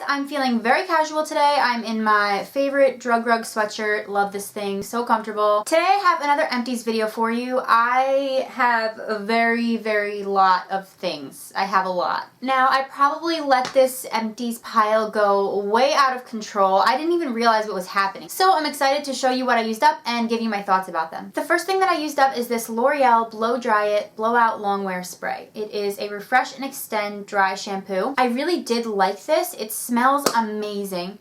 I'm feeling very casual today. I'm in my favorite Drug Rug sweatshirt. Love this thing, so comfortable. Today I have another empties video for you. I have a very lot of things. I have a lot. Now I probably let this empties pile go way out of control. I didn't even realize what was happening. So I'm excited to show you what I used up and give you my thoughts about them. The first thing that I used up is this L'Oreal Blow Dry It Blowout Longwear Spray. It is a Refresh and Extend Dry Shampoo. I really did like this. It smells amazing.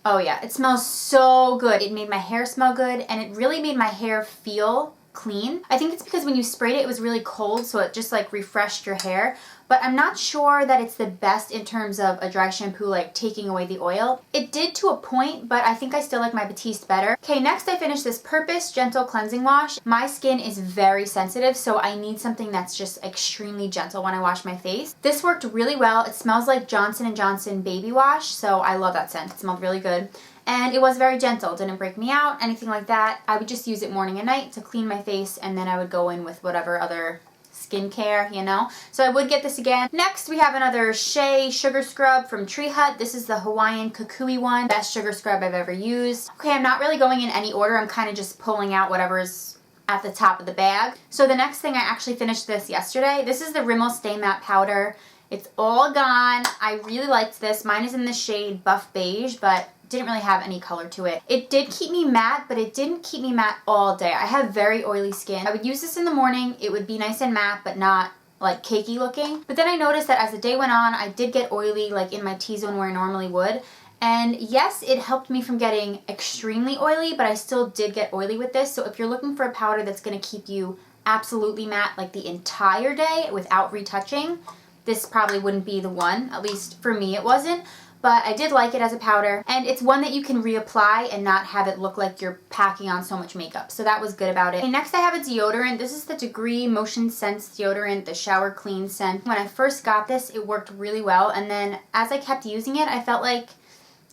Oh yeah, it smells so good. It made my hair smell good and it really made my hair feel clean. I think it's because when you sprayed it, it was really cold, so it just like refreshed your hair. But I'm not sure that it's the best in terms of a dry shampoo, like taking away the oil. It did to a point, but I think I still like my EMPTIES better. Okay, next I finished this Purpose Gentle Cleansing Wash. My skin is very sensitive, so I need something that's just extremely gentle when I wash my face. This worked really well. It smells like Johnson & Johnson Baby Wash, so I love that scent. It smelled really good. And it was very gentle, didn't break me out, anything like that. I would just use it morning and night to clean my face, and then I would go in with whatever other skincare, you know. So I would get this again. Next, we have another Shea Sugar Scrub from Tree Hut. This is the Hawaiian Kukui one. Best sugar scrub I've ever used. Okay, I'm not really going in any order. I'm kind of just pulling out whatever's at the top of the bag. So the next thing, I actually finished this yesterday. This is the Rimmel Stay Matte Powder. It's all gone. I really liked this. Mine is in the shade Buff Beige, but didn't really have any color to it. It did keep me matte, but it didn't keep me matte all day. I have very oily skin. I would use this in the morning. It would be nice and matte, but not like cakey looking. But then I noticed that as the day went on, I did get oily like in my T-zone where I normally would. And yes, it helped me from getting extremely oily, but I still did get oily with this. So if you're looking for a powder that's gonna keep you absolutely matte like the entire day without retouching, this probably wouldn't be the one. At least for me, it wasn't. But I did like it as a powder, and it's one that you can reapply and not have it look like you're packing on so much makeup. So that was good about it. And next I have a deodorant. This is the Degree Motion Sense deodorant, the Shower Clean scent. When I first got this, it worked really well, and then as I kept using it, I felt like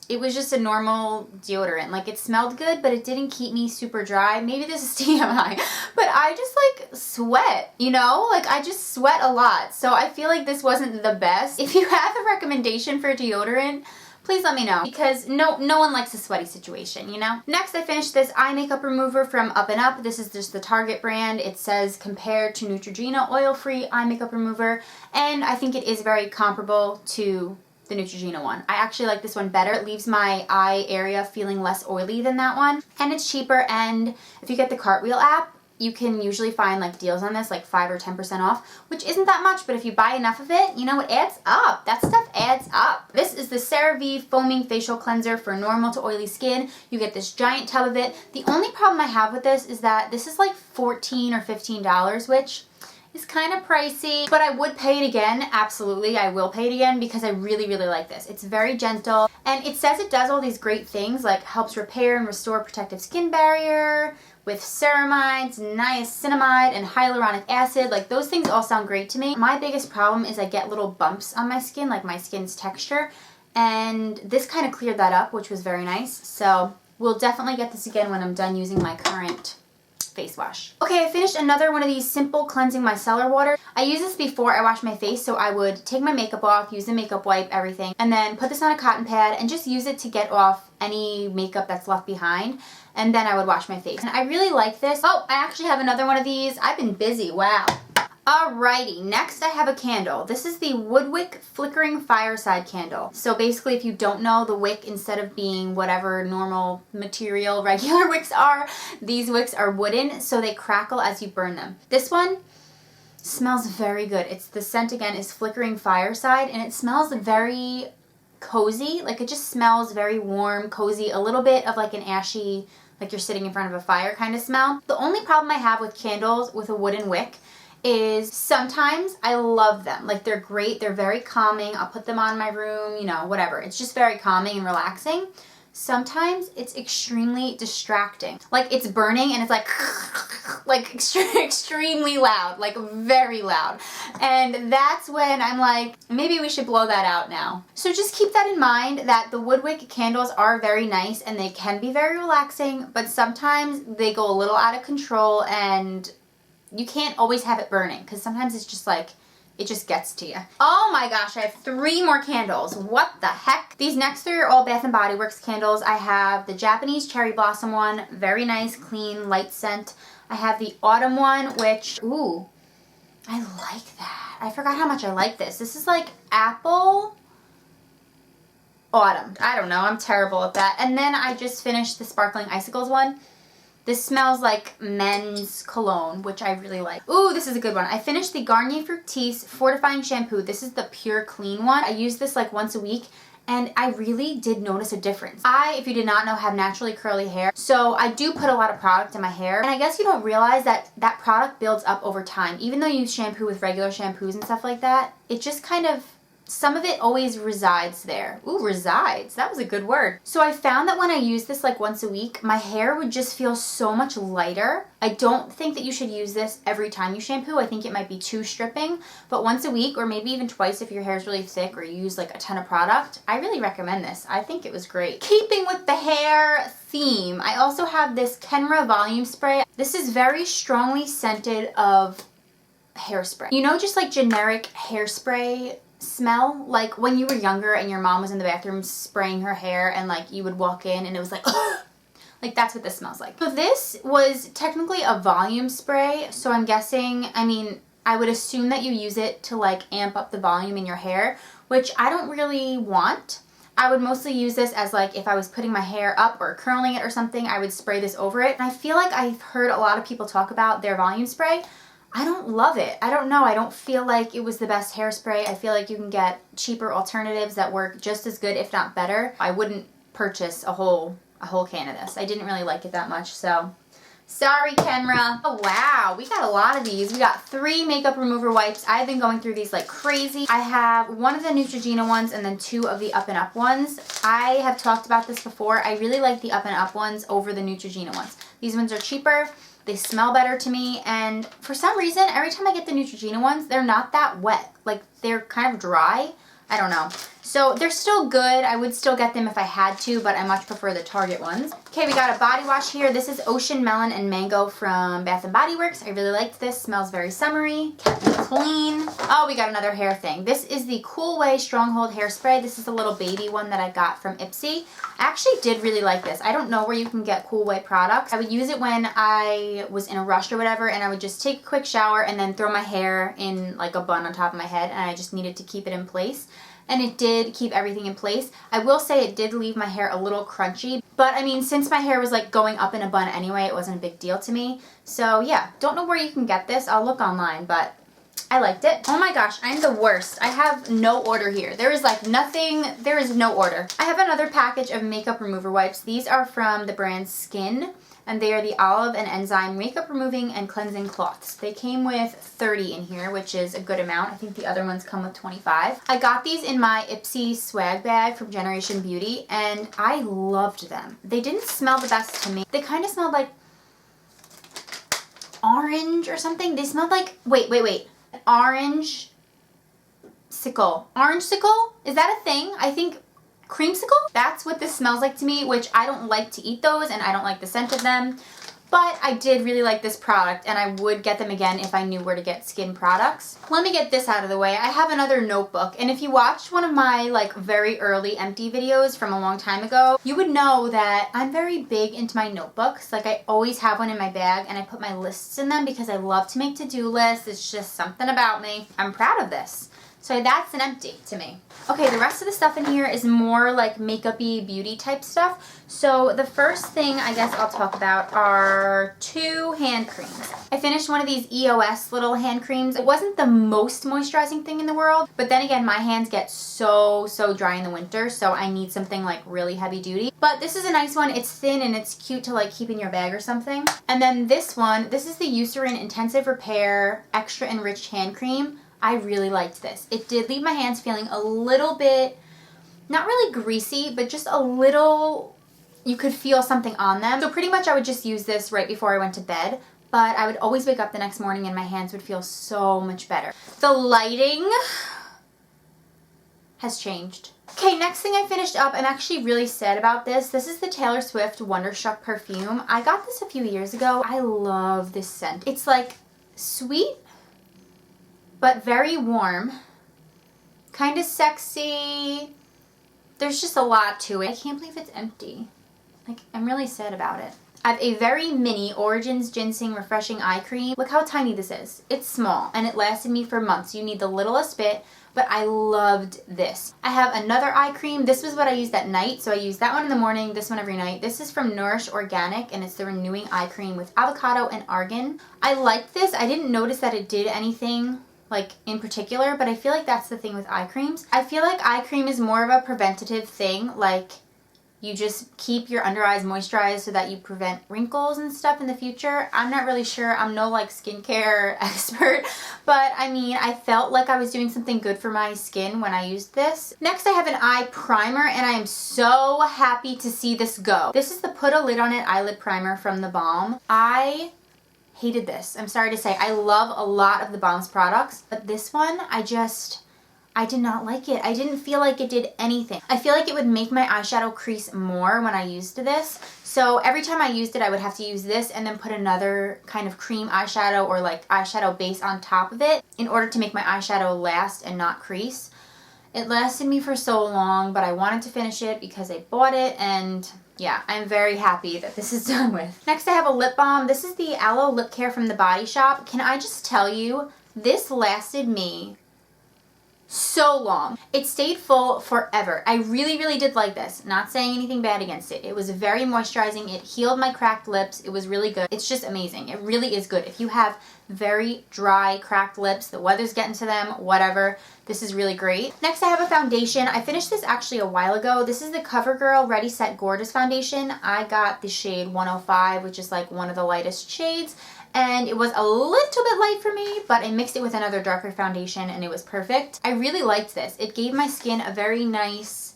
it was just a normal deodorant. Like, it smelled good, but it didn't keep me super dry. Maybe this is TMI, but I just like sweat, you know? Like, I just sweat a lot. So I feel like this wasn't the best. If you have a recommendation for deodorant, please let me know, because no one likes a sweaty situation, you know? Next, I finished this eye makeup remover from Up and Up. This is just the Target brand. It says compared to Neutrogena oil-free eye makeup remover, and I think it is very comparable to the Neutrogena one. I actually like this one better. It leaves my eye area feeling less oily than that one, and it's cheaper. And if you get the Cartwheel app, you can usually find like deals on this, like 5 or 10% off, which isn't that much, but if you buy enough of it, you know, it adds up. That stuff adds up. This is the CeraVe Foaming Facial Cleanser for normal to oily skin. You get this giant tub of it. The only problem I have with this is that this is like $14 or $15, which is kind of pricey, but I would pay it again. Absolutely, I will pay it again because I really like this. It's very gentle, and it says it does all these great things, like helps repair and restore protective skin barrier with ceramides, niacinamide, and hyaluronic acid. Like, those things all sound great to me. My biggest problem is I get little bumps on my skin, like my skin's texture, and this kind of cleared that up, which was very nice. So we'll definitely get this again when I'm done using my current face wash. Okay, I finished another one of these Simple Cleansing Micellar Water. I use this before I wash my face, so I would take my makeup off, use the makeup wipe, everything, and then put this on a cotton pad and just use it to get off any makeup that's left behind, and then I would wash my face. And I really like this. Oh, I actually have another one of these. I've been busy, wow. Alrighty, next I have a candle. This is the Woodwick Flickering Fireside Candle. So basically, if you don't know, the wick, instead of being whatever normal material regular wicks are, these wicks are wooden, so they crackle as you burn them. This one smells very good. It's the scent again is Flickering Fireside, and it smells very cozy. Like, it just smells very warm, cozy, a little bit of like an ashy, like you're sitting in front of a fire kind of smell. The only problem I have with candles with a wooden wick is sometimes I love them. Like, they're great. They're very calming. I'll put them on in my room, you know, whatever. It's just very calming and relaxing. Sometimes it's extremely distracting. Like, it's burning and it's like extremely loud, like very loud. And that's when I'm like, maybe we should blow that out now. So just keep that in mind, that the Woodwick candles are very nice and they can be very relaxing, but sometimes they go a little out of control and you can't always have it burning, because sometimes it's just like it just gets to you. Oh my gosh, I have 3 more candles. What the heck? These next 3 are all Bath & Body Works candles. I have the Japanese Cherry Blossom one, very nice, clean, light scent. I have the Autumn one, which, ooh, I like that. I forgot how much I like this. This is like apple autumn. I don't know, I'm terrible at that. And then I just finished the Sparkling Icicles one. This smells like men's cologne, which I really like. Ooh, this is a good one. I finished the Garnier Fructis Fortifying Shampoo. This is the Pure Clean one. I use this like once a week, and I really did notice a difference. I, if you did not know, have naturally curly hair, so I do put a lot of product in my hair, and I guess you don't realize that that product builds up over time. Even though you shampoo with regular shampoos and stuff like that, it just kind of, some of it always resides there. Ooh, resides. That was a good word. So I found that when I use this like once a week, my hair would just feel so much lighter. I don't think that you should use this every time you shampoo. I think it might be too stripping, but once a week or maybe even twice if your hair is really thick or you use like a ton of product, I really recommend this. I think it was great. Keeping with the hair theme, I also have this Kenra Volume Spray. This is very strongly scented of hairspray. You know, just like generic hairspray smell, like when you were younger and your mom was in the bathroom spraying her hair and like you would walk in and it was like like that's what this smells like. So this was technically a volume spray, so I'm guessing, I mean, I would assume that you use it to like amp up the volume in your hair, which I don't really want. I would mostly use this as like if I was putting my hair up or curling it or something, I would spray this over it. And I feel like I've heard a lot of people talk about their volume spray. I don't love it. I don't know. I don't feel like it was the best hairspray. I feel like you can get cheaper alternatives that work just as good, if not better. I wouldn't purchase a whole can of this. I didn't really like it that much, so sorry, Kenra. Oh, wow. We got a lot of these. We got 3 makeup remover wipes. I've been going through these like crazy. I have 1 of the Neutrogena ones and then 2 of the Up and Up ones. I have talked about this before. I really like the Up and Up ones over the Neutrogena ones. These ones are cheaper. They smell better to me, and for some reason, every time I get the Neutrogena ones, they're not that wet. Like, they're kind of dry. I don't know. So they're still good. I would still get them if I had to, but I much prefer the Target ones. Okay, we got a body wash here. This is Ocean Melon and Mango from Bath & Body Works. I really liked this. Smells very summery. Kept me clean. Oh, we got another hair thing. This is the Cool Way Stronghold Hairspray. This is a little baby one that I got from Ipsy. I actually did really like this. I don't know where you can get Cool Way products. I would use it when I was in a rush or whatever, and I would just take a quick shower and then throw my hair in like a bun on top of my head, and I just needed to keep it in place. And it did keep everything in place. I will say it did leave my hair a little crunchy, but I mean, since my hair was like going up in a bun anyway, it wasn't a big deal to me. So yeah, don't know where you can get this. I'll look online, but I liked it. Oh my gosh, I'm the worst. I have no order here. There is like nothing, there is no order. I have another package of makeup remover wipes. These are from the brand Skin, and they are the Olive and Enzyme Makeup Removing and Cleansing Cloths. They came with 30 in here, which is a good amount. I think the other ones come with 25. I got these in my Ipsy swag bag from Generation Beauty, and I loved them. They didn't smell the best to me. They kind of smelled like orange or something. They smelled like, wait. Orange sickle. Orange sickle? Is that a thing? I think creamsicle? That's what this smells like to me, which I don't like to eat those and I don't like the scent of them. But I did really like this product and I would get them again if I knew where to get skin products. Let me get this out of the way. I have another notebook, and if you watched one of my like very early empty videos from a long time ago, you would know that I'm very big into my notebooks. Like I always have one in my bag and I put my lists in them because I love to make to-do lists. It's just something about me. I'm proud of this. So that's an empty to me. Okay, the rest of the stuff in here is more like makeup-y beauty type stuff. So the first thing I guess I'll talk about are 2 hand creams. I finished one of these EOS little hand creams. It wasn't the most moisturizing thing in the world, but then again, my hands get so dry in the winter, so I need something like really heavy duty. But this is a nice one. It's thin and it's cute to like keep in your bag or something. And then this one, this is the Eucerin Intensive Repair Extra Enriched Hand Cream. I really liked this. It did leave my hands feeling a little bit, not really greasy, but just a little, you could feel something on them. So pretty much I would just use this right before I went to bed, but I would always wake up the next morning and my hands would feel so much better. The lighting has changed. Okay, next thing I finished up, I'm actually really sad about this. This is the Taylor Swift Wonderstruck perfume. I got this a few years ago. I love this scent. It's like sweet, but very warm. Kind of sexy. There's just a lot to it. I can't believe it's empty. Like, I'm really sad about it. I have a very mini Origins Ginseng Refreshing Eye Cream. Look how tiny this is. It's small and it lasted me for months. You need the littlest bit, but I loved this. I have another eye cream. This was what I used at night, so I use that one in the morning, this one every night. This is from Nourish Organic, and it's the Renewing Eye Cream with avocado and argan. I liked this. I didn't notice that it did anything like in particular, but I feel like that's the thing with eye creams. I feel like eye cream is more of a preventative thing, like you just keep your under eyes moisturized so that you prevent wrinkles and stuff in the future. I'm not really sure. I'm no like skincare expert, but I mean, I felt like I was doing something good for my skin when I used this. Next, I have an eye primer, and I am so happy to see this go. This is the Put a Lid on It eyelid primer from The Balm. I hated this. I'm sorry to say. I love a lot of The Balm's products, but this one, I did not like it. I didn't feel like it did anything. I feel like it would make my eyeshadow crease more when I used this. So every time I used it, I would have to use this and then put another kind of cream eyeshadow or like eyeshadow base on top of it in order to make my eyeshadow last and not crease. It lasted me for so long, but I wanted to finish it because I bought it, and yeah, I'm very happy that this is done with. Next, I have a lip balm. This is the Aloe Lip Care from The Body Shop. Can I just tell you, this lasted me so long. It stayed full forever. I really, really did like this. Not saying anything bad against it. It was very moisturizing. It healed my cracked lips. It was really good. It's just amazing. It really is good. If you have very dry, cracked lips, the weather's getting to them, whatever, this is really great. Next, I have a foundation. I finished this actually a while ago. This is the CoverGirl Ready Set Gorgeous Foundation. I got the shade 105, which is like one of the lightest shades. And it was a little bit light for me, but I mixed it with another darker foundation and it was perfect. I really liked this. It gave my skin a very nice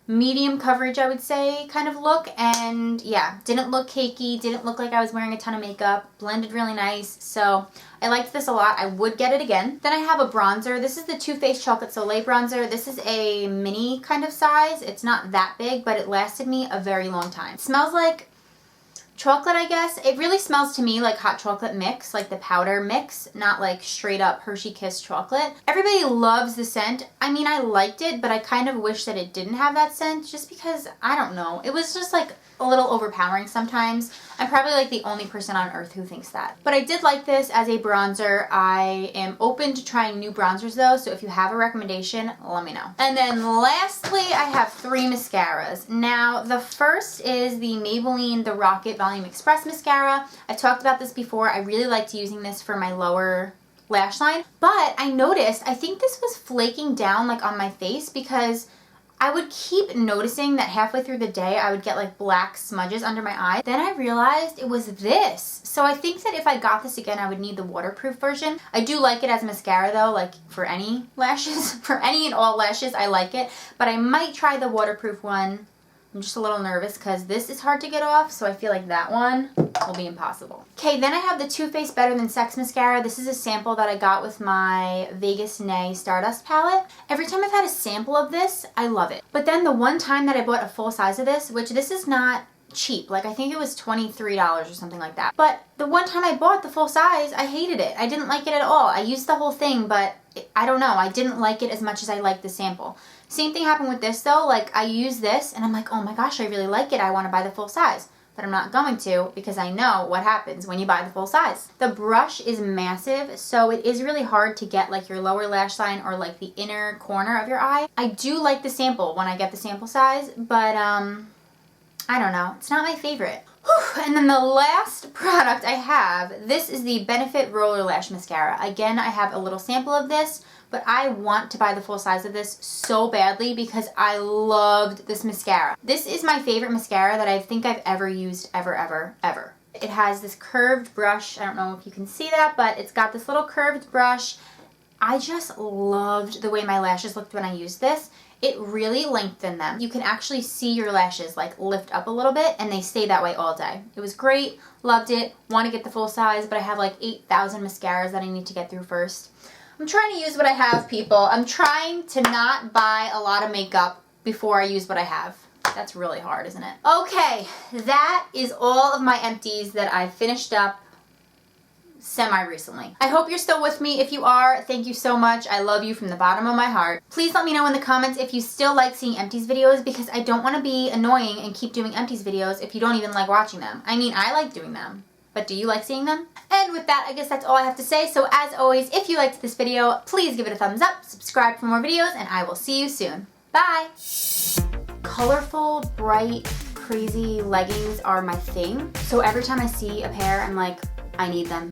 medium coverage, I would say, kind of look. And yeah, didn't look cakey, didn't look like I was wearing a ton of makeup, blended really nice. So I liked this a lot. I would get it again. Then I have a bronzer. This is the Too Faced Chocolate Soleil bronzer. This is a mini kind of size. It's not that big, but it lasted me a very long time. It smells like chocolate, I guess. It really smells to me like hot chocolate mix, like the powder mix, not like straight up Hershey Kiss chocolate. Everybody loves the scent. I mean, I liked it, but I kind of wish that it didn't have that scent just because, I don't know. It was just like a little overpowering sometimes. I'm probably like the only person on earth who thinks that. But I did like this as a bronzer. I am open to trying new bronzers though, so if you have a recommendation, let me know. And then lastly, I have 3 mascaras. Now, the first is the Maybelline The Rocket Volume Express Mascara. I've talked about this before. I really liked using this for my lower lash line, but I noticed, I think this was flaking down like on my face because I would keep noticing that halfway through the day I would get like black smudges under my eye. Then I realized it was this. So I think that if I got this again, I would need the waterproof version. I do like it as a mascara though, like for any lashes, for any and all lashes, I like it. But I might try the waterproof one. I'm just a little nervous because this is hard to get off, so I feel like that one will be impossible. Okay, then I have the Too Faced Better Than Sex Mascara. This is a sample that I got with my Vegas Nay Stardust palette. Every time I've had a sample of this, I love it. But then the one time that I bought a full size of this, which this is not cheap, like I think it was $23 or something like that. But the one time I bought the full size, I hated it. I didn't like it at all. I used the whole thing, but I don't know. I didn't like it as much as I liked the sample. Same thing happened with this though. Like I use this and I'm like, oh my gosh, I really like it. I want to buy the full size. But I'm not going to because I know what happens when you buy the full size. The brush is massive, so it is really hard to get like your lower lash line or like the inner corner of your eye. I do like the sample when I get the sample size, but I don't know. It's not my favorite. Whew. And then the last product I have, this is the Benefit Roller Lash Mascara. Again, I have a little sample of this, but I want to buy the full size of this so badly because I loved this mascara. This is my favorite mascara that I think I've ever used ever. It has this curved brush. I don't know if you can see that, but it's got this little curved brush. I just loved the way my lashes looked when I used this. It really lengthened them. You can actually see your lashes like lift up a little bit and they stay that way all day. It was great, loved it, want to get the full size, but I have like 8,000 mascaras that I need to get through first. I'm trying to use what I have, people. I'm trying to not buy a lot of makeup before I use what I have. That's really hard, isn't it? Okay, that is all of my empties that I finished up semi-recently. I hope you're still with me. If you are, thank you so much. I love you from the bottom of my heart. Please let me know in the comments if you still like seeing Empties videos, because I don't want to be annoying and keep doing Empties videos if you don't even like watching them. I mean, I like doing them, but do you like seeing them? And with that, I guess that's all I have to say. So as always, if you liked this video, please give it a thumbs up, subscribe for more videos, and I will see you soon. Bye! Colorful, bright, crazy leggings are my thing. So every time I see a pair, I'm like, I need them.